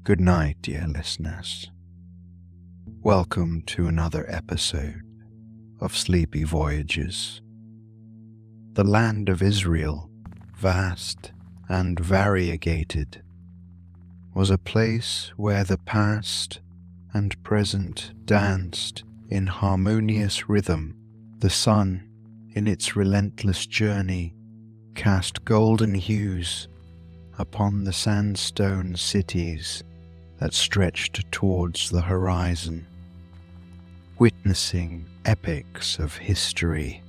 Good night, dear listeners. Welcome to another episode of Sleepy Voyages. The land of Israel, vast and variegated, was a place where the past and present danced in harmonious rhythm. The sun, in its relentless journey, cast golden hues upon the sandstone cities that stretched towards the horizon, witnessing epics of history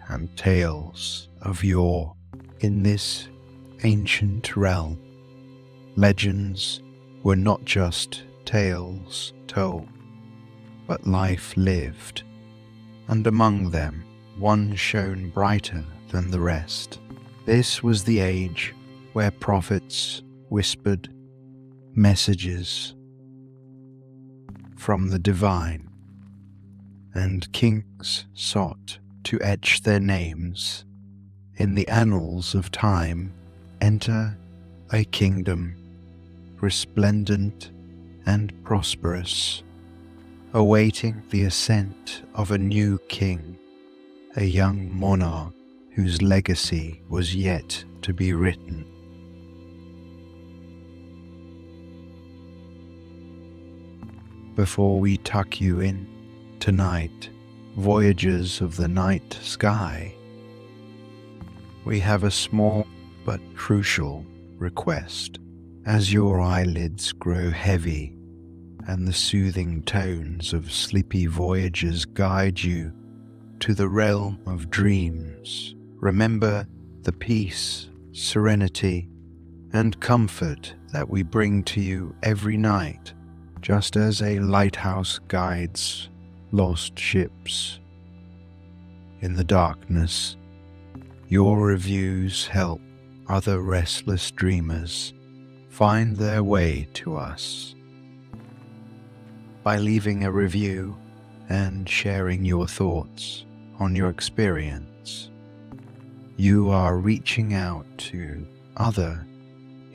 and tales of yore. In this ancient realm, legends were not just tales told, but life lived, and among them one shone brighter than the rest. This was the age where prophets whispered messages from the divine, and kings sought to etch their names in the annals of time. Enter a kingdom resplendent and prosperous, awaiting the ascent of a new king, a young monarch whose legacy was yet to be written. Before we tuck you in tonight, voyagers of the night sky, we have a small but crucial request. As your eyelids grow heavy and the soothing tones of Sleepy Voyages guide you to the realm of dreams, remember the peace, serenity, and comfort that we bring to you every night, just as a lighthouse guides lost ships. In the darkness, your reviews help other restless dreamers find their way to us. By leaving a review and sharing your thoughts on your experience, you are reaching out to other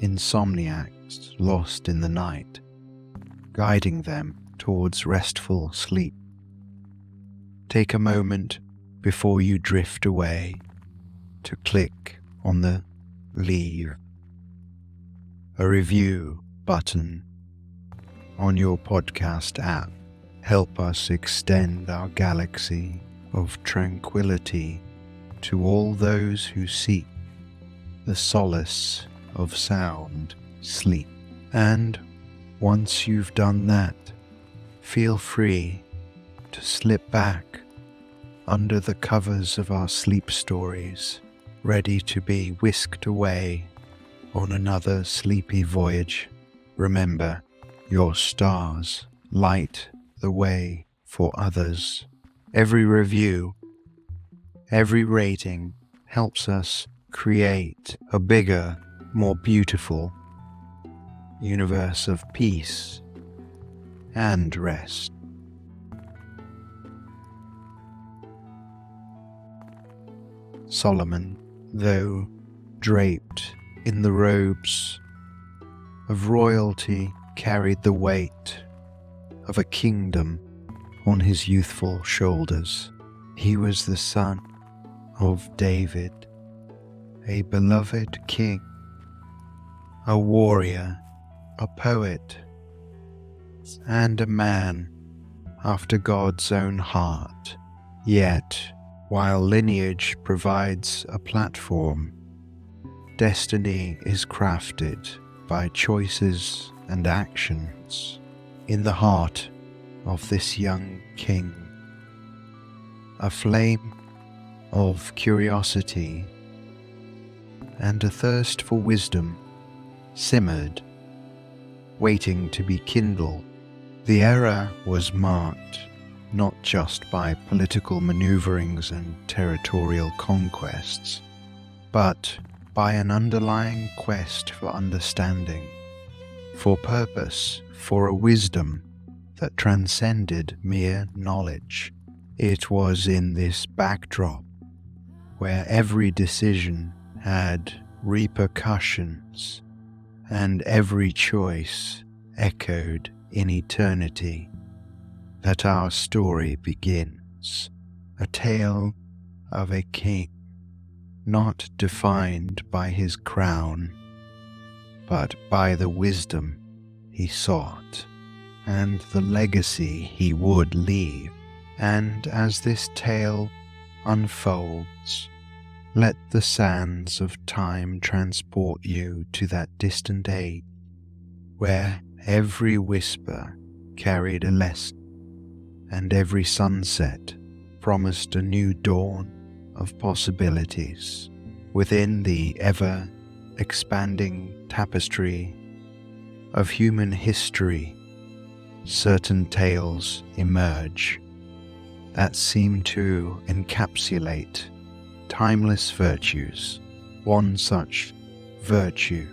insomniacs lost in the night, guiding them towards restful sleep. Take a moment before you drift away to click on the Leave a Review button on your podcast app. Help us extend our galaxy of tranquility to all those who seek the solace of sound sleep. And once you've done that, feel free to slip back under the covers of our sleep stories, ready to be whisked away on another sleepy voyage. Remember, your stars light the way for others. Every review, every rating helps us create a bigger, more beautiful universe of peace and rest. Solomon, though draped in the robes of royalty, carried the weight of a kingdom on his youthful shoulders. He was the son of David, a beloved king, a warrior, a poet, and a man after God's own heart. Yet, while lineage provides a platform, destiny is crafted by choices and actions. In the heart of this young king, a flame of curiosity and a thirst for wisdom simmered, waiting to be kindled. The era was marked not just by political maneuverings and territorial conquests, but by an underlying quest for understanding, for purpose, for a wisdom that transcended mere knowledge. It was in this backdrop where every decision had repercussions and every choice echoed in eternity, that our story begins, a tale of a king not defined by his crown, but by the wisdom he sought and the legacy he would leave. And as this tale unfolds, let the sands of time transport you to that distant age where every whisper carried a lesson and every sunset promised a new dawn of possibilities. Within the ever-expanding tapestry of human history, certain tales emerge that seem to encapsulate timeless virtues. One such virtue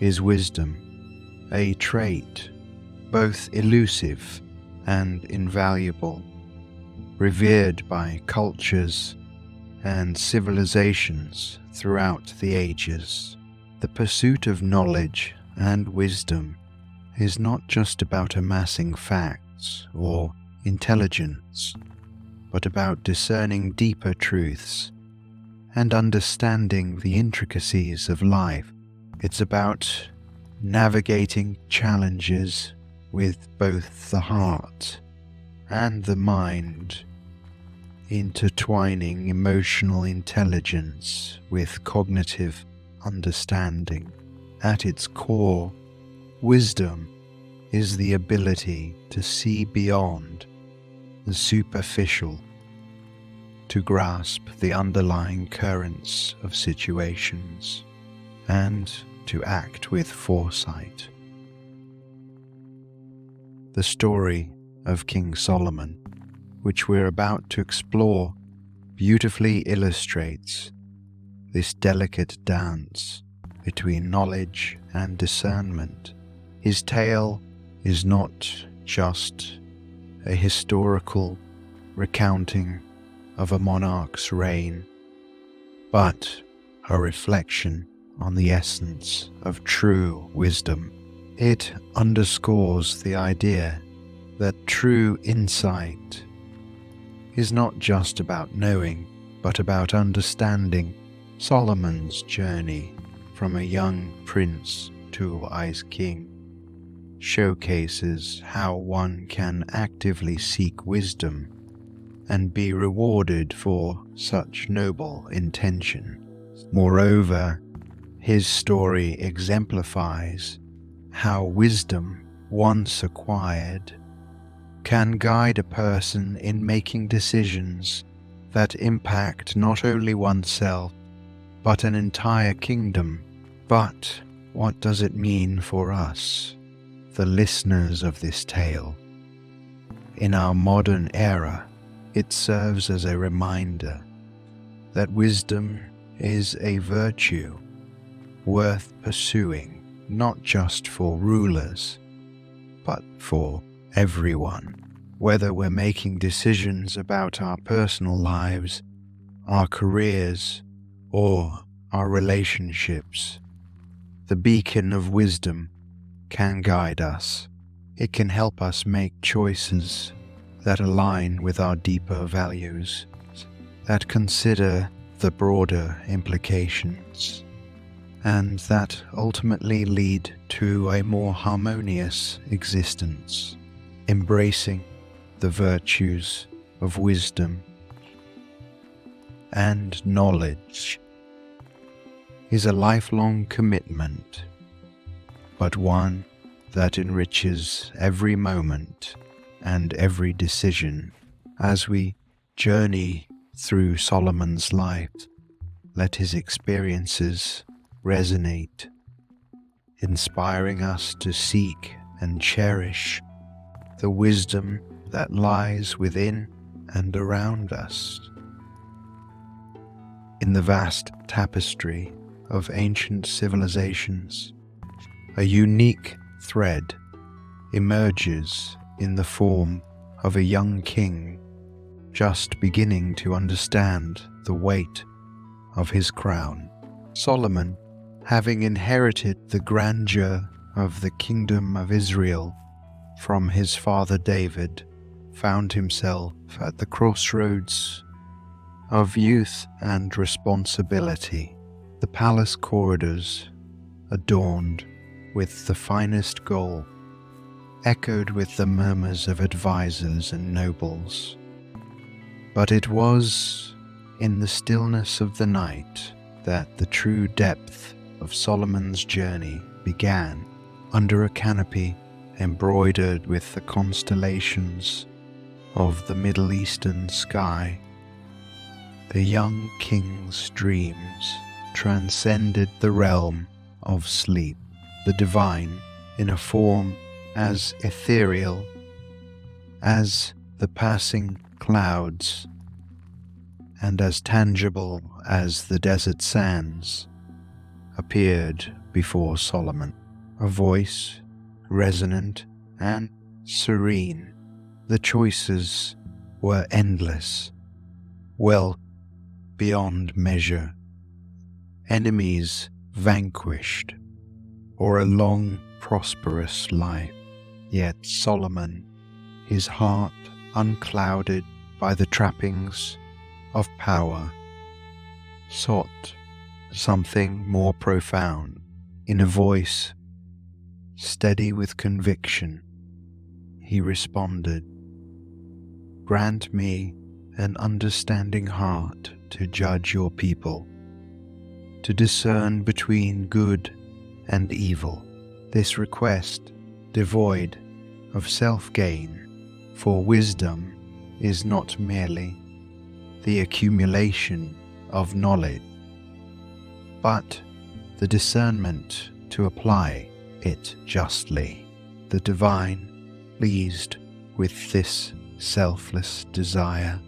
is wisdom, a trait both elusive and invaluable, revered by cultures and civilizations throughout the ages. The pursuit of knowledge and wisdom is not just about amassing facts or intelligence, but about discerning deeper truths and understanding the intricacies of life. It's about navigating challenges with both the heart and the mind, intertwining emotional intelligence with cognitive understanding. At its core, wisdom is the ability to see beyond the superficial, to grasp the underlying currents of situations, and to act with foresight. The story of King Solomon, which we're about to explore, beautifully illustrates this delicate dance between knowledge and discernment. His tale is not just a historical recounting of a monarch's reign, but a reflection on the essence of true wisdom. It underscores the idea that true insight is not just about knowing, but about understanding. Solomon's journey from a young prince to a wise king showcases how one can actively seek wisdom and be rewarded for such noble intention. Moreover, his story exemplifies how wisdom, once acquired, can guide a person in making decisions that impact not only oneself, but an entire kingdom. But what does it mean for us, the listeners of this tale? In our modern era, it serves as a reminder that wisdom is a virtue worth pursuing, not just for rulers, but for everyone. Whether we're making decisions about our personal lives, our careers, or our relationships, the beacon of wisdom can guide us. It can help us make choices that align with our deeper values, that consider the broader implications, and that ultimately lead to a more harmonious existence. Embracing the virtues of wisdom and knowledge is a lifelong commitment, but one that enriches every moment and every decision. As we journey through Solomon's life, let his experiences resonate, inspiring us to seek and cherish the wisdom that lies within and around us. In the vast tapestry of ancient civilizations, a unique thread emerges in the form of a young king just beginning to understand the weight of his crown. Solomon, having inherited the grandeur of the kingdom of Israel from his father David found himself at the crossroads of youth and responsibility. The palace corridors, adorned with the finest gold, echoed with the murmurs of advisors and nobles. But it was in the stillness of the night that the true depth of Solomon's journey began. Under a canopy embroidered with the constellations of the Middle Eastern sky, the young king's dreams transcended the realm of sleep. The divine, in a form as ethereal as the passing clouds and as tangible as the desert sands, appeared before Solomon, a voice resonant and serene. The choices were endless, wealth beyond measure, enemies vanquished, or a long, prosperous life. Yet Solomon, his heart unclouded by the trappings of power, sought something more profound. In a voice steady with conviction, he responded, "Grant me an understanding heart to judge your people, to discern between good and evil." This request, devoid of self-gain, for wisdom is not merely the accumulation of knowledge, but the discernment to apply it justly. The divine, pleased with this selfless desire,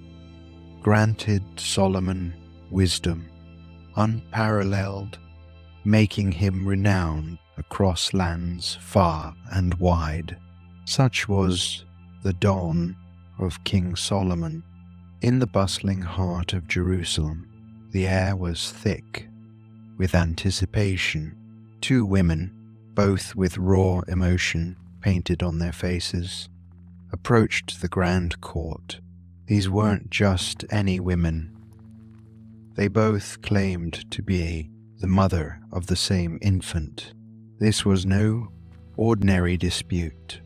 granted Solomon wisdom unparalleled, making him renowned across lands far and wide. Such was the dawn of King Solomon. In the bustling heart of Jerusalem, the air was thick with anticipation. Two women, both with raw emotion painted on their faces, approached the grand court. These weren't just any women. They both claimed to be the mother of the same infant. This was no ordinary dispute.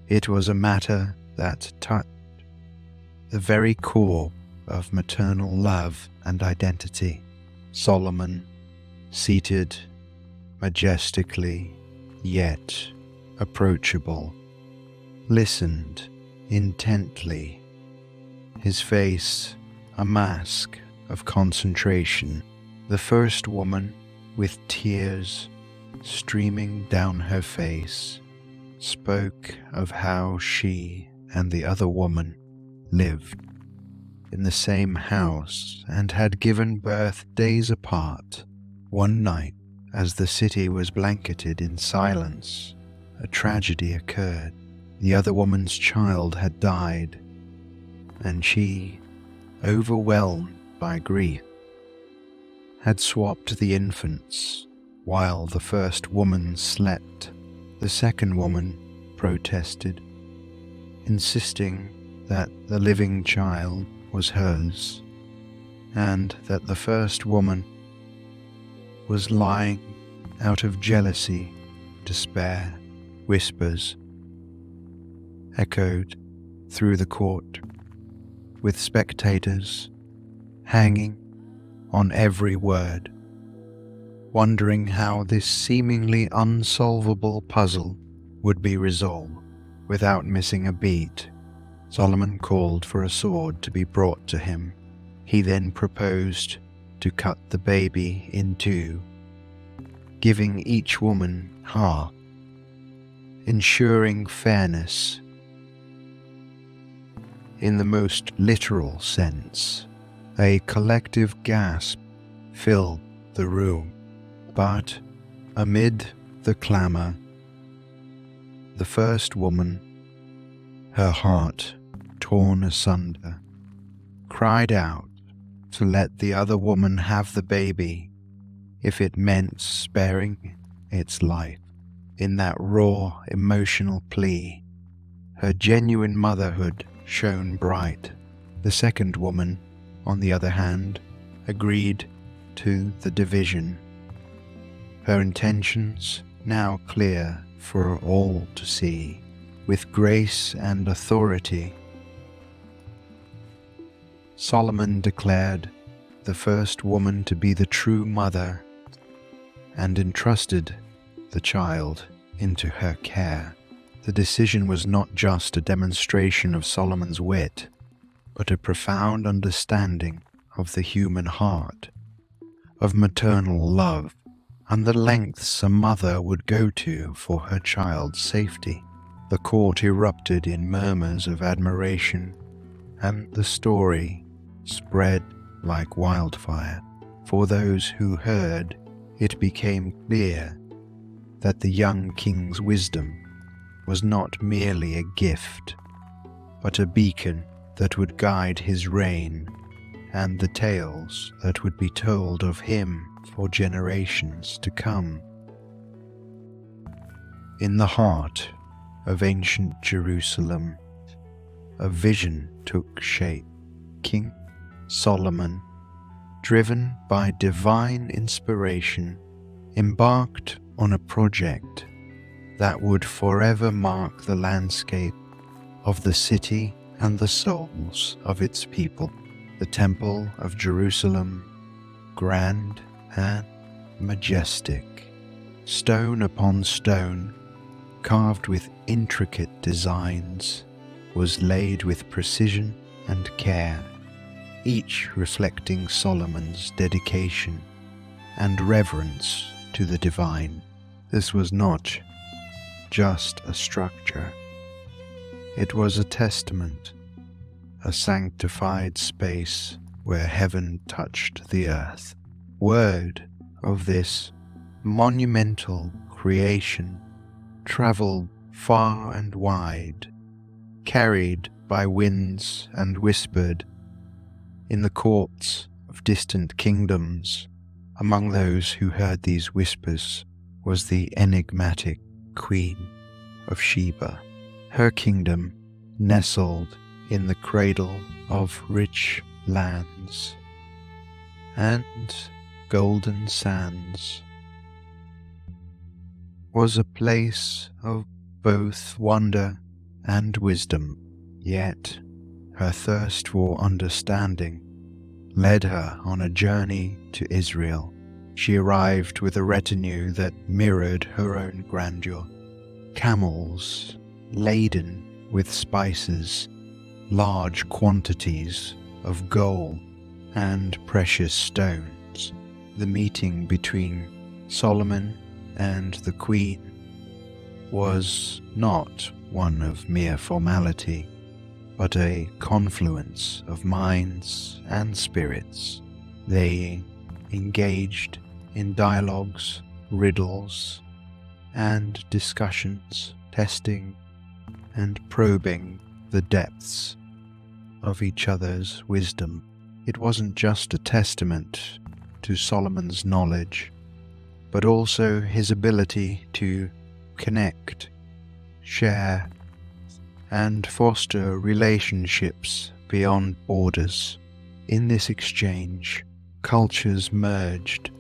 It was a matter that touched the very core of maternal love and identity. Solomon, seated majestically yet approachable, listened intently, his face a mask of concentration. The first woman, with tears streaming down her face, spoke of how she and the other woman lived in the same house and had given birth days apart. One night, as the city was blanketed in silence, a tragedy occurred. The other woman's child had died, and she, overwhelmed by grief, had swapped the infants while the first woman slept. The second woman protested, insisting that the living child was hers, and that the first woman was lying out of jealousy, despair. Whispers echoed through the court, with spectators hanging on every word, wondering how this seemingly unsolvable puzzle would be resolved. Without missing a beat, Solomon called for a sword to be brought to him. He then proposed to cut the baby in two, giving each woman half, ensuring fairness in the most literal sense. A collective gasp filled the room, but amid the clamor, the first woman, her heart torn asunder, cried out to let the other woman have the baby if it meant sparing its life. in that raw, emotional plea. Her genuine motherhood shone bright. The second woman, on the other hand, agreed to the division, her intentions now clear for all to see. With grace and authority, Solomon declared the first woman to be the true mother and entrusted the child into her care. The decision was not just a demonstration of Solomon's wit, but a profound understanding of the human heart, of maternal love, and the lengths a mother would go to for her child's safety. The court erupted in murmurs of admiration, and the story spread like wildfire. For those who heard, it became clear that the young king's wisdom was not merely a gift, but a beacon that would guide his reign and the tales that would be told of him for generations to come. In the heart of ancient Jerusalem, a vision took shape. King Solomon, driven by divine inspiration, embarked on a project that would forever mark the landscape of the city and the souls of its people. The Temple of Jerusalem, grand and majestic, stone upon stone, carved with intricate designs, was laid with precision and care, each reflecting Solomon's dedication and reverence to the divine. This was not just a structure. It was a testament, a sanctified space where heaven touched the earth. Word of this monumental creation traveled far and wide, carried by winds and whispered in the courts of distant kingdoms. Among those who heard these whispers was the enigmatic Queen of Sheba. Her kingdom nestled in the cradle of rich lands and golden sands, was a place of both wonder and wisdom. Yet her thirst for understanding led her on a journey to Israel. She arrived with a retinue that mirrored her own grandeur. Camels laden with spices, large quantities of gold and precious stones. The meeting between Solomon and the Queen was not one of mere formality, but a confluence of minds and spirits. They engaged in dialogues, riddles, and discussions, testing and probing the depths of each other's wisdom. It wasn't just a testament to Solomon's knowledge, but also his ability to connect, share, and foster relationships beyond borders. In this exchange, cultures merged,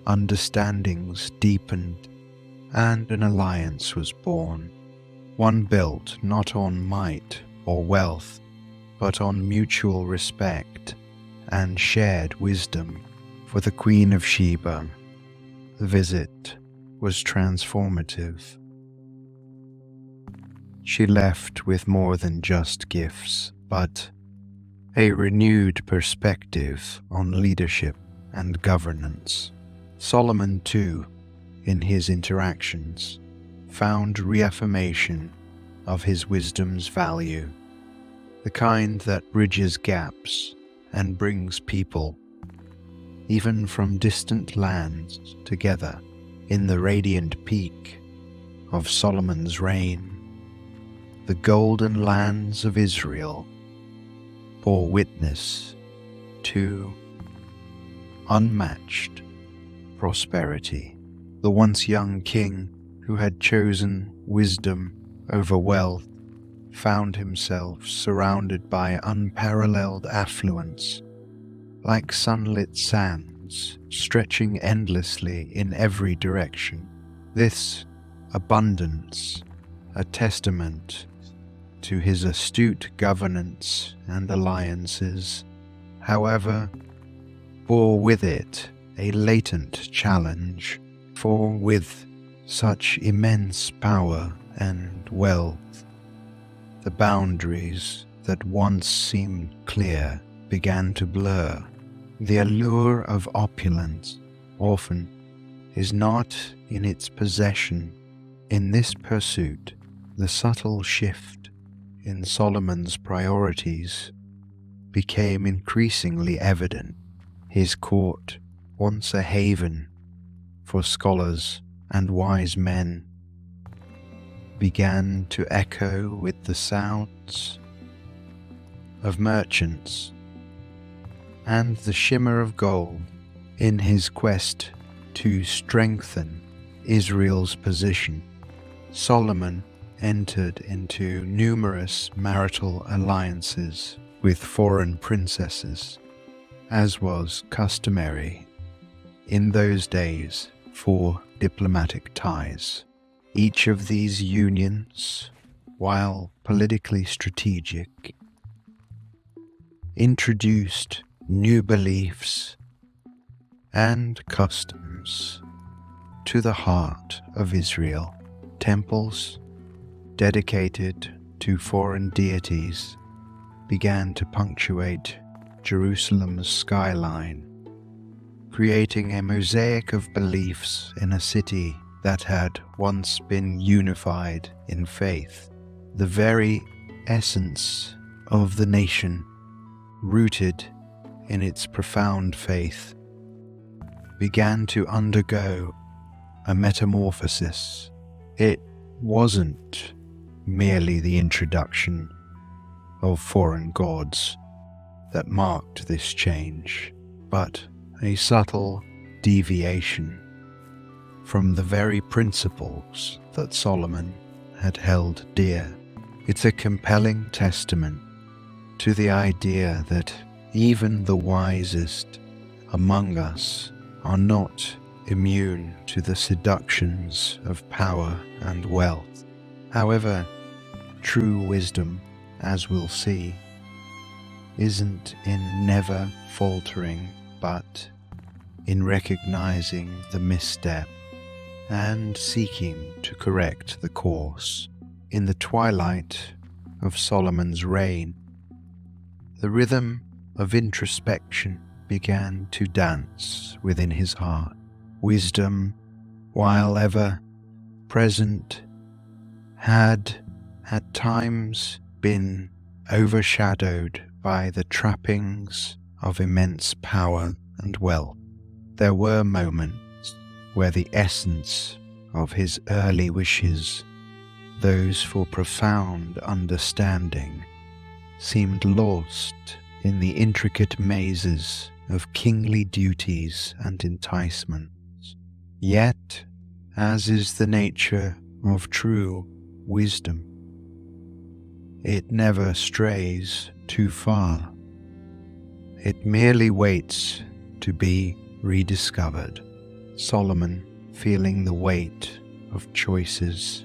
understandings deepened, and an alliance was born. One built not on might or wealth, but on mutual respect and shared wisdom. For the Queen of Sheba, the visit was transformative. She left with more than just gifts, but a renewed perspective on leadership and governance. Solomon, too, in his interactions, found reaffirmation of his wisdom's value, the kind that bridges gaps and brings people, even from distant lands, together. In the radiant peak of Solomon's reign, the golden lands of Israel bore witness to unmatched prosperity. The once young king, who had chosen wisdom over wealth, found himself surrounded by unparalleled affluence, like sunlit sands stretching endlessly in every direction. This abundance, a testament to his astute governance and alliances, however, bore with it a latent challenge, for with such immense power and wealth, the boundaries that once seemed clear began to blur. The allure of opulence often is not in its possession. In this pursuit, the subtle shift in Solomon's priorities became increasingly evident. His court, once a haven for scholars and wise men, began to echo with the sounds of merchants and the shimmer of gold. In his quest to strengthen Israel's position, Solomon entered into numerous marital alliances with foreign princesses, as was customary in those days for diplomatic ties. Each of these unions, while politically strategic, introduced new beliefs and customs to the heart of Israel. Temples dedicated to foreign deities began to punctuate Jerusalem's skyline, creating a mosaic of beliefs in a city that had once been unified in faith. The very essence of the nation, rooted in its profound faith, began to undergo a metamorphosis. It wasn't merely the introduction of foreign gods that marked this change, but a subtle deviation from the very principles that Solomon had held dear. It's a compelling testament to the idea that even the wisest among us are not immune to the seductions of power and wealth. However, true wisdom, as we'll see, isn't in never faltering, but in recognizing the misstep and seeking to correct the course. In the twilight of Solomon's reign, the rhythm of introspection began to dance within his heart. Wisdom, while ever present, had at times been overshadowed by the trappings of immense power and wealth. There were moments where the essence of his early wishes, those for profound understanding, seemed lost in the intricate mazes of kingly duties and enticements. Yet, as is the nature of true wisdom, it never strays too far. It merely waits to be rediscovered. Solomon, feeling the weight of choices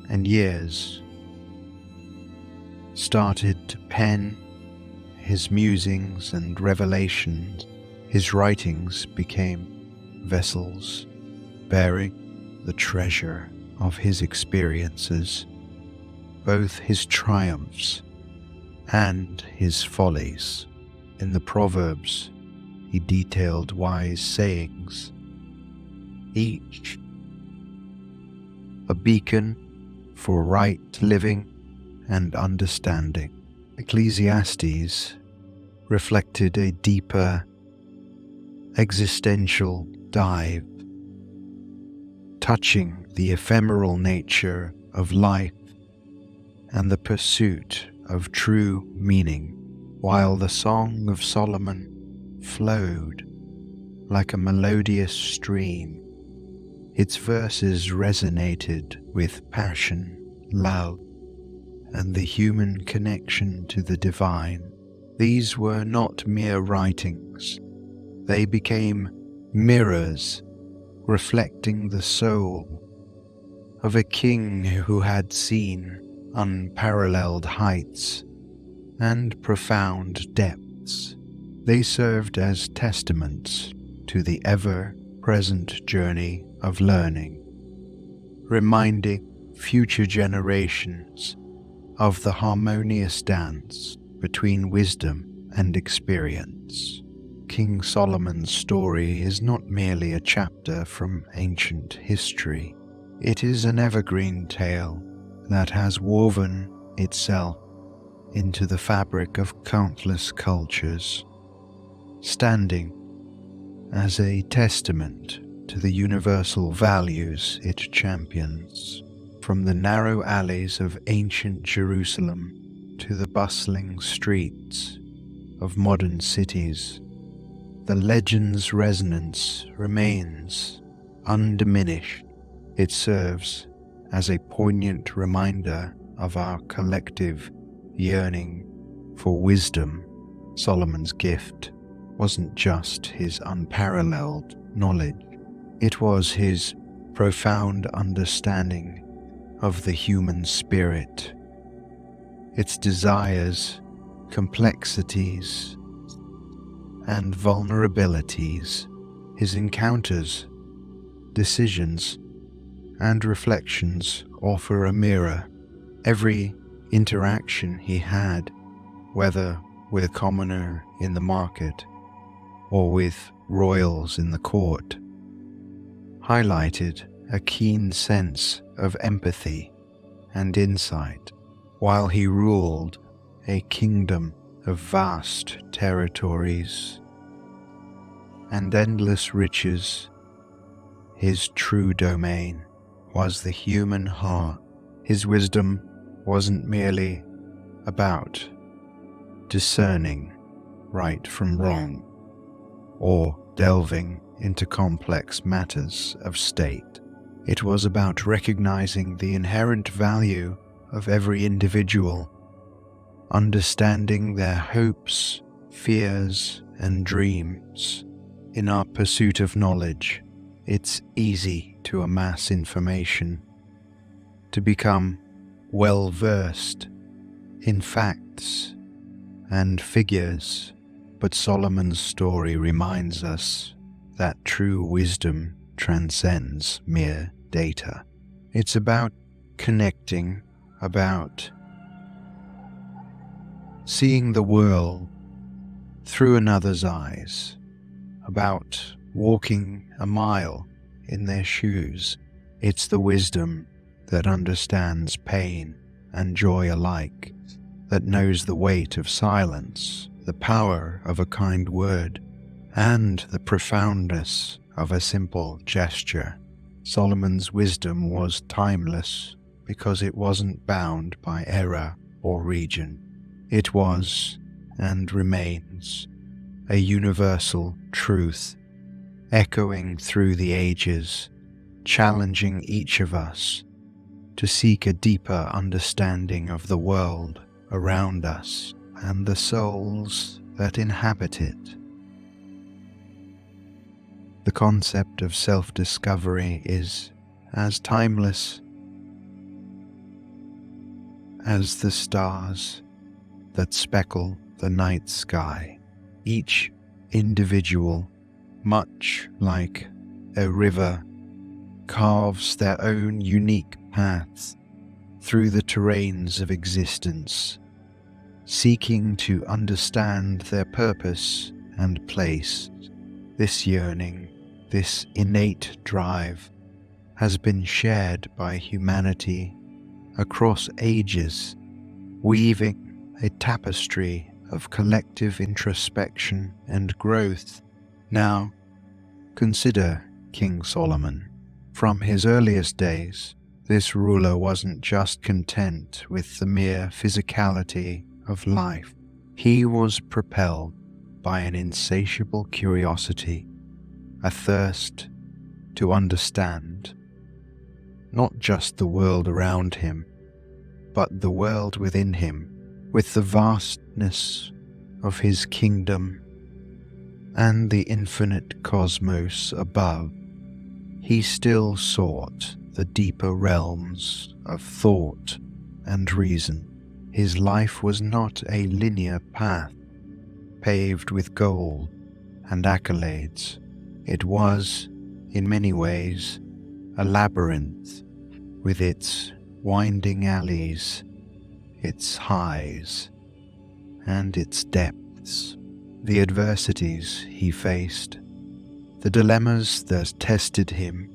and years, started to pen his musings and revelations. His writings became vessels bearing the treasure of his experiences, both his triumphs and his follies. In the Proverbs, he detailed wise sayings, each a beacon for right living and understanding. Ecclesiastes reflected a deeper existential dive, touching the ephemeral nature of life and the pursuit of true meaning, while the Song of Solomon flowed like a melodious stream Its verses resonated with passion, love, and the human connection to the divine. These were not mere writings. They became mirrors reflecting the soul of a king who had seen unparalleled heights and profound depths. They served as testaments to the ever-present journey of learning, reminding future generations of the harmonious dance between wisdom and experience. King Solomon's story is not merely a chapter from ancient history. It is an evergreen tale that has woven itself into the fabric of countless cultures, standing as a testament to the universal values it champions. From the narrow alleys of ancient Jerusalem to the bustling streets of modern cities, the legend's resonance remains undiminished. It serves as a poignant reminder of our collective yearning for wisdom. Solomon's gift wasn't just his unparalleled knowledge, it was his profound understanding of the human spirit, its desires, complexities, and vulnerabilities. His encounters, decisions, and reflections offer a mirror. Every interaction he had, whether with a commoner in the market or with royals in the court, highlighted a keen sense of empathy and insight. While he ruled a kingdom of vast territories and endless riches, his true domain was the human heart. His wisdom wasn't merely about discerning right from wrong or delving into complex matters of state. It was about recognizing the inherent value of every individual, understanding their hopes, fears, and dreams. In our pursuit of knowledge, it's easy to amass information, to become well-versed in facts and figures, but Solomon's story reminds us that true wisdom transcends mere data. It's about connecting, about seeing the world through another's eyes, about walking a mile in their shoes. It's the wisdom that understands pain and joy alike, that knows the weight of silence, the power of a kind word, and the profoundness of a simple gesture. Solomon's wisdom was timeless because it wasn't bound by era or region. It was, and remains, a universal truth, echoing through the ages, challenging each of us to seek a deeper understanding of the world around us and the souls that inhabit it. The concept of self-discovery is as timeless as the stars that speckle the night sky. Each individual, much like a river, carves their own unique paths through the terrains of existence, seeking to understand their purpose and place. This yearning, this innate drive, has been shared by humanity across ages, weaving a tapestry of collective introspection and growth. Now, consider King Solomon. From his earliest days, this ruler wasn't just content with the mere physicality of life. He was propelled by an insatiable curiosity, a thirst to understand not just the world around him, but the world within him, with the vastness of his kingdom and the infinite cosmos above. He still sought the deeper realms of thought and reason. His life was not a linear path paved with gold and accolades. It was, in many ways, a labyrinth with its winding alleys, its highs, and its depths. The adversities he faced, the dilemmas that tested him,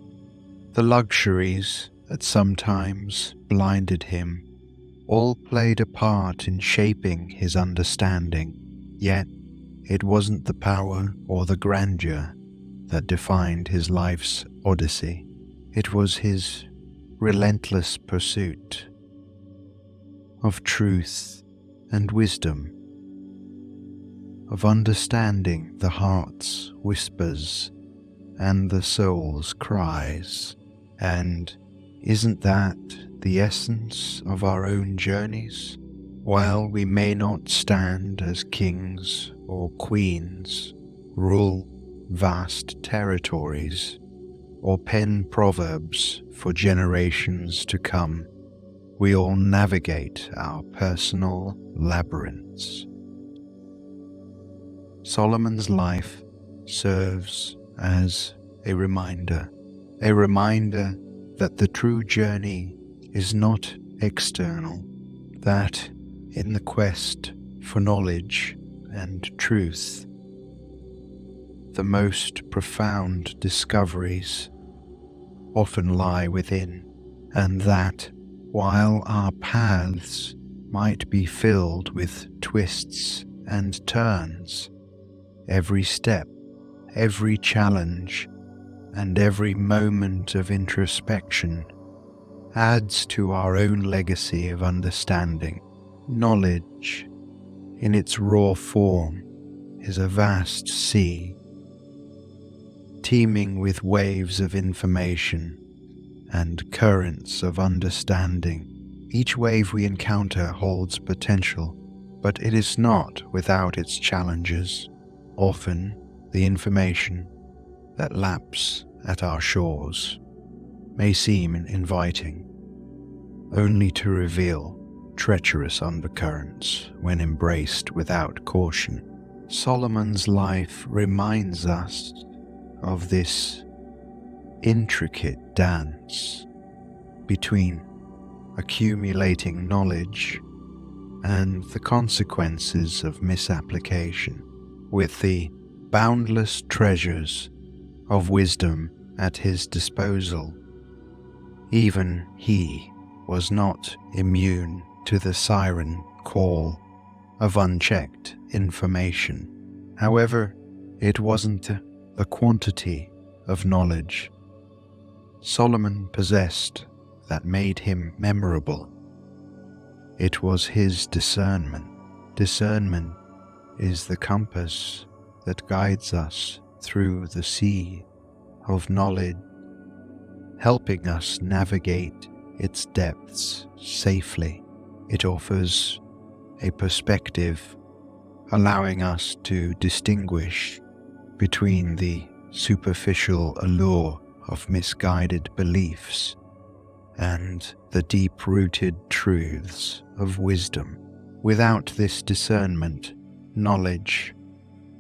the luxuries that sometimes blinded him, all played a part in shaping his understanding. Yet, it wasn't the power or the grandeur that defined his life's odyssey. It was his relentless pursuit of truth and wisdom, of understanding the heart's whispers and the soul's cries. And isn't that the essence of our own journeys? While we may not stand as kings or queens, rule vast territories, or pen proverbs for generations to come, we all navigate our personal labyrinths. Solomon's life serves as a reminder that the true journey is not external, that in the quest for knowledge and truth, the most profound discoveries often lie within, and that while our paths might be filled with twists and turns, every step, every challenge, and every moment of introspection adds to our own legacy of understanding. Knowledge, in its raw form, is a vast sea, teeming with waves of information and currents of understanding. Each wave we encounter holds potential, but it is not without its challenges. Often, the information that laps at our shores may seem inviting, only to reveal treacherous undercurrents when embraced without caution. Solomon's life reminds us of this intricate dance between accumulating knowledge and the consequences of misapplication. With the boundless treasures of wisdom at his disposal, even he was not immune to the siren call of unchecked information. However, it wasn't the quantity of knowledge Solomon possessed that made him memorable. It was his discernment. Discernment is the compass that guides us through the sea of knowledge, helping us navigate its depths safely. It offers a perspective, allowing us to distinguish between the superficial allure of misguided beliefs and the deep-rooted truths of wisdom. Without this discernment, knowledge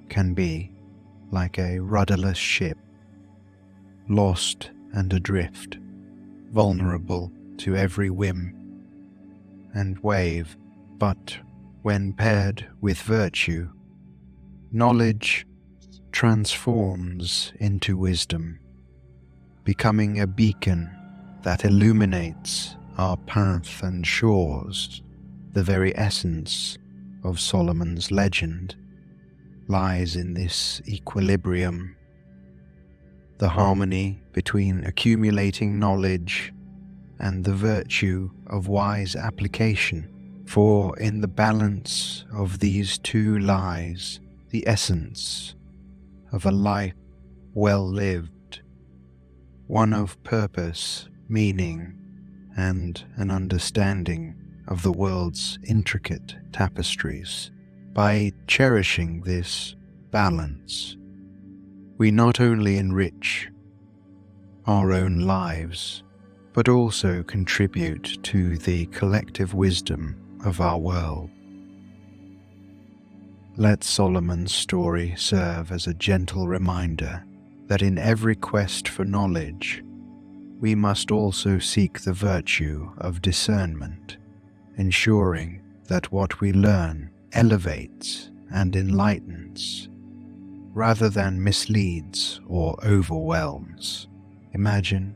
can be like a rudderless ship, lost and adrift, vulnerable to every whim and wave. But when paired with virtue, knowledge transforms into wisdom, becoming a beacon that illuminates our path and shores. The very essence of Solomon's legend lies in this equilibrium, the harmony between accumulating knowledge and the virtue of wise application. For in the balance of these two lies the essence of a life well lived, one of purpose, meaning, and an understanding of the world's intricate tapestries. By cherishing this balance, we not only enrich our own lives, but also contribute to the collective wisdom of our world. Let Solomon's story serve as a gentle reminder that in every quest for knowledge, we must also seek the virtue of discernment, ensuring that what we learn elevates and enlightens, rather than misleads or overwhelms. Imagine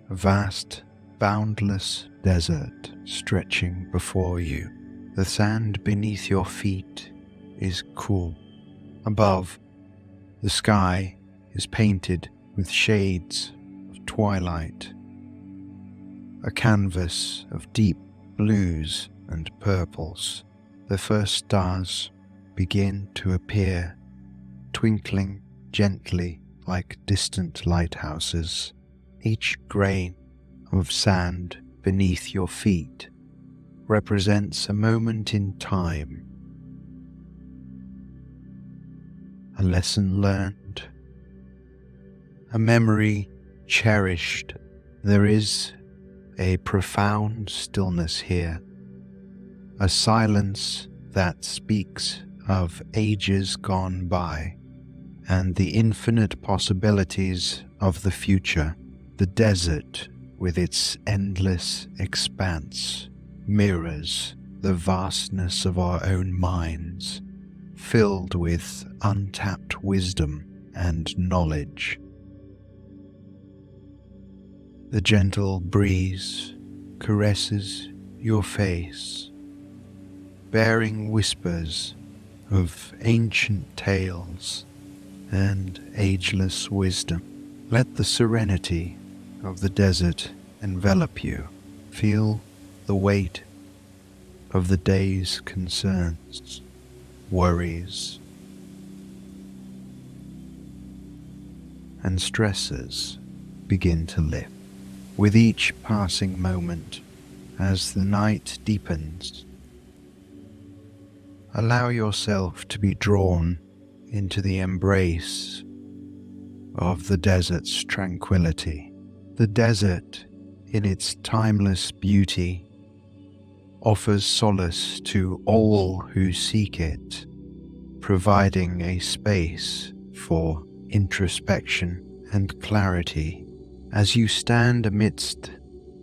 a vast, boundless desert stretching before you. The sand beneath your feet is cool. Above, the sky is painted with shades of twilight, a canvas of deep blues and purples. The first stars begin to appear, twinkling gently like distant lighthouses. Each grain of sand beneath your feet represents a moment in time, a lesson learned, a memory cherished. There is a profound stillness here, a silence that speaks of ages gone by and the infinite possibilities of the future. The desert, with its endless expanse, mirrors the vastness of our own minds, filled with untapped wisdom and knowledge. The gentle breeze caresses your face, bearing whispers of ancient tales and ageless wisdom. Let the serenity of the desert envelop you. Feel the weight of the day's concerns, worries, and stresses begin to lift. With each passing moment, as the night deepens, allow yourself to be drawn into the embrace of the desert's tranquility. The desert, in its timeless beauty, offers solace to all who seek it, providing a space for introspection and clarity. As you stand amidst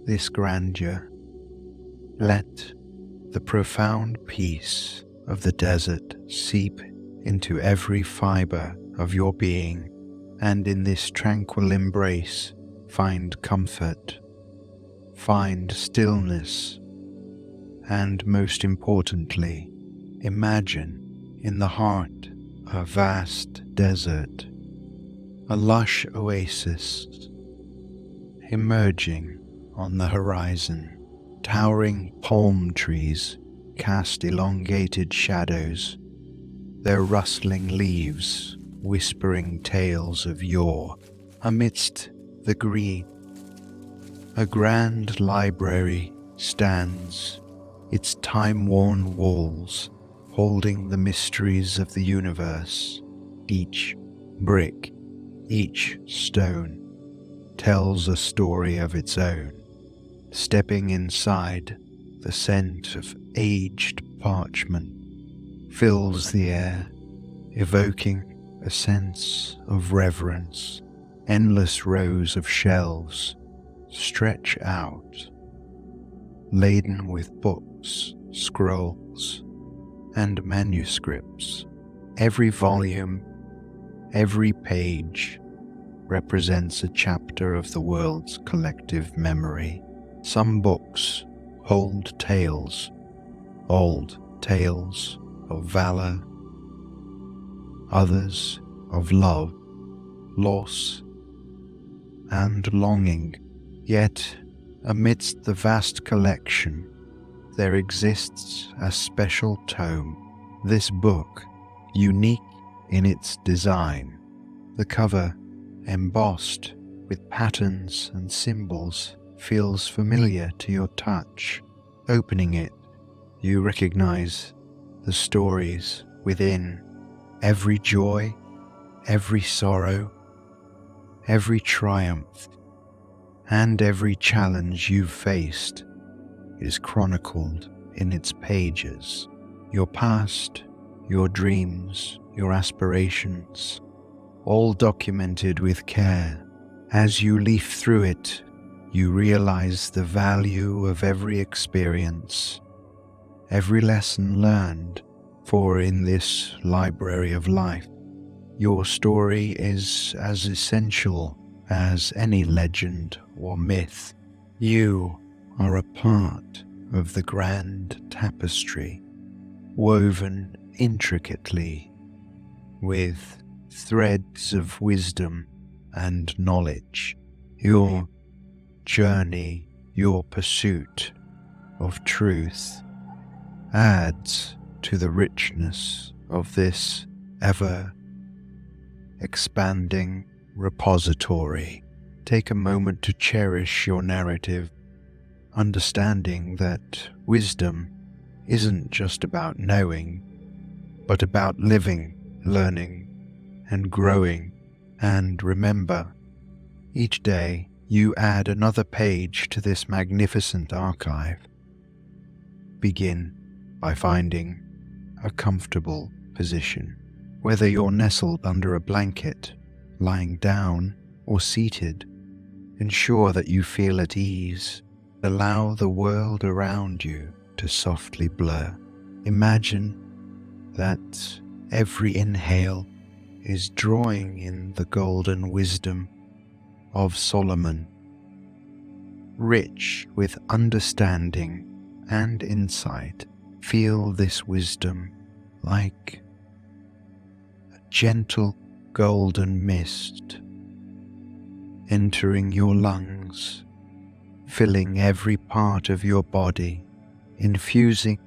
this grandeur, let the profound peace of the desert seep into every fiber of your being, and in this tranquil embrace, find comfort, find stillness, and most importantly, imagine in the heart of a vast desert, a lush oasis emerging on the horizon. Towering palm trees cast elongated shadows, their rustling leaves whispering tales of yore. Amidst the green, a grand library stands, its time-worn walls holding the mysteries of the universe. Each brick, each stone tells a story of its own. Stepping inside, the scent of aged parchment fills the air, evoking a sense of reverence. Endless rows of shelves stretch out, laden with books, scrolls, and manuscripts. Every volume, every page represents a chapter of the world's collective memory. Some books hold tales, old tales of valor, others of love, loss, and longing. Yet, amidst the vast collection, there exists a special tome. This book, unique in its design, the cover embossed with patterns and symbols feels familiar to your touch. Opening it, you recognize the stories within. Every joy, every sorrow, every triumph, and every challenge you've faced is chronicled in its pages. Your past, your dreams, your aspirations, all documented with care. As you leaf through it, you realize the value of every experience, every lesson learned, for in this library of life, your story is as essential as any legend or myth. You are a part of the grand tapestry, woven intricately with threads of wisdom and knowledge. Your journey, your pursuit of truth adds to the richness of this ever expanding repository. Take a moment to cherish your narrative, understanding that wisdom isn't just about knowing, but about living, learning, and growing. And remember, each day you add another page to this magnificent archive. Begin by finding a comfortable position. Whether you're nestled under a blanket, lying down, or seated, ensure that you feel at ease. Allow the world around you to softly blur. Imagine that every inhale is drawing in the golden wisdom of Solomon, rich with understanding and insight. Feel this wisdom like a gentle golden mist entering your lungs, filling every part of your body, infusing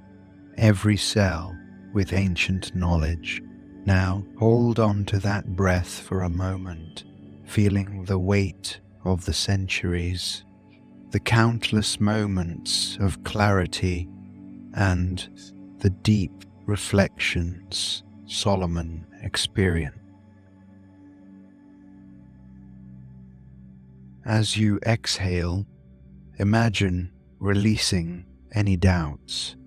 every cell with ancient knowledge. Now hold on to that breath for a moment, feeling the weight of the centuries, the countless moments of clarity, and the deep reflections Solomon experienced. As you exhale, imagine releasing any doubts,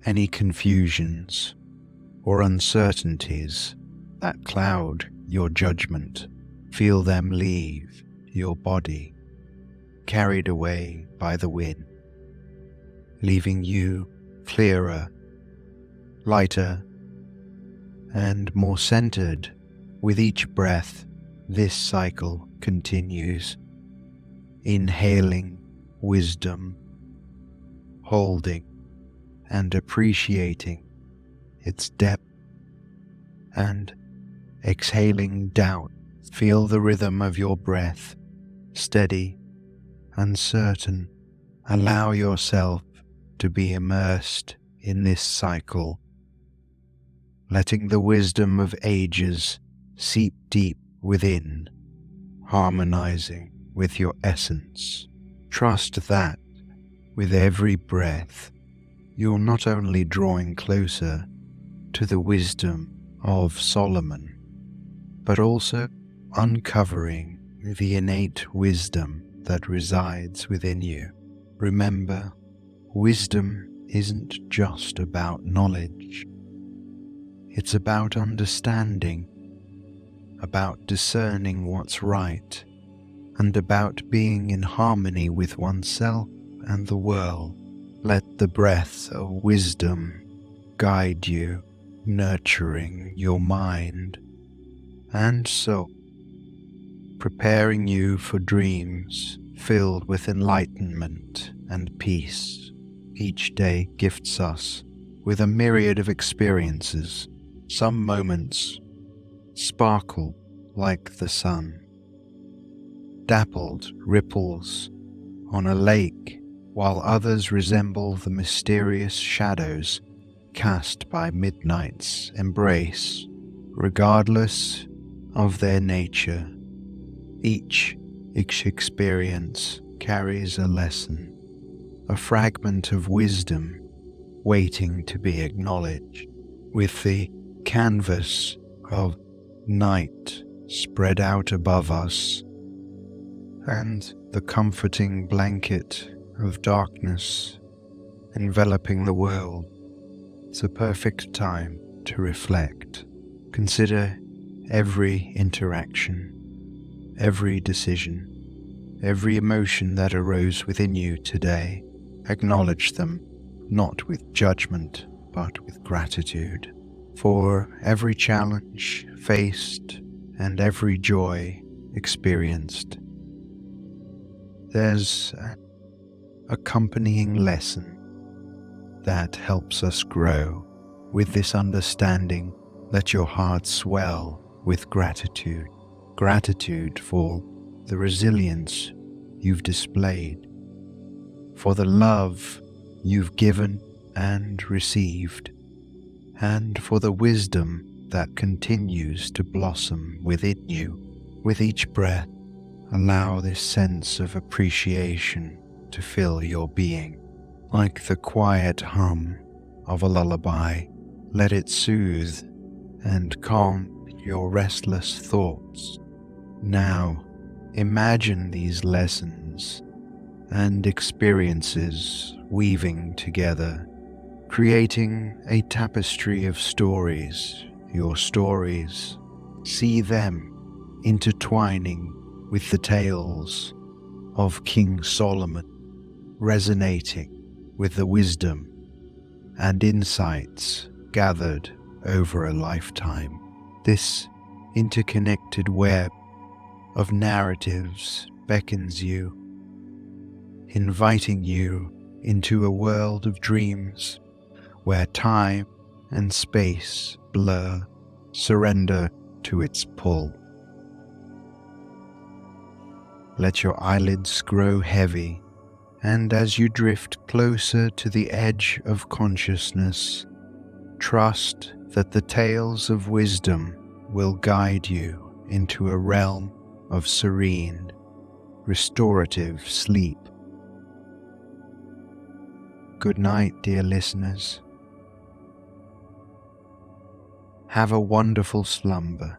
any confusions, or uncertainties that cloud your judgment. Feel them leave your body, carried away by the wind, leaving you clearer, lighter, and more centered. With each breath, this cycle continues. Inhaling wisdom, holding and appreciating its depth, and exhaling doubt. Feel the rhythm of your breath, steady, uncertain. Allow yourself to be immersed in this cycle, letting the wisdom of ages seep deep within, harmonizing with your essence. Trust that with every breath, you're not only drawing closer to the wisdom of Solomon, but also uncovering the innate wisdom that resides within you. Remember, wisdom isn't just about knowledge. It's about understanding, about discerning what's right, and about being in harmony with oneself and the world. Let the breath of wisdom guide you, nurturing your mind and soul, preparing you for dreams filled with enlightenment and peace. Each day gifts us with a myriad of experiences. Some moments sparkle like the sun, dappled ripples on a lake, while others resemble the mysterious shadows cast by midnight's embrace. Regardless of their nature, each Each experience carries a lesson, a fragment of wisdom waiting to be acknowledged. With the canvas of night spread out above us and the comforting blanket of darkness enveloping the world, it's a perfect time to reflect. Consider every interaction, every decision, every emotion that arose within you today. Acknowledge them, not with judgment, but with gratitude. For every challenge faced and every joy experienced, there's an accompanying lesson that helps us grow. With this understanding, let your heart swell with gratitude. Gratitude for the resilience you've displayed, for the love you've given and received, and for the wisdom that continues to blossom within you. With each breath, allow this sense of appreciation to fill your being. Like the quiet hum of a lullaby, let it soothe and calm your restless thoughts. Now, imagine these lessons and experiences weaving together, creating a tapestry of stories, your stories. See them intertwining with the tales of King Solomon, resonating with the wisdom and insights gathered over a lifetime. This interconnected web of narratives beckons you, inviting you into a world of dreams where time and space blur. Surrender to its pull. Let your eyelids grow heavy, and as you drift closer to the edge of consciousness, trust that the tales of wisdom will guide you into a realm of serene, restorative sleep. Good night, dear listeners. Have a wonderful slumber.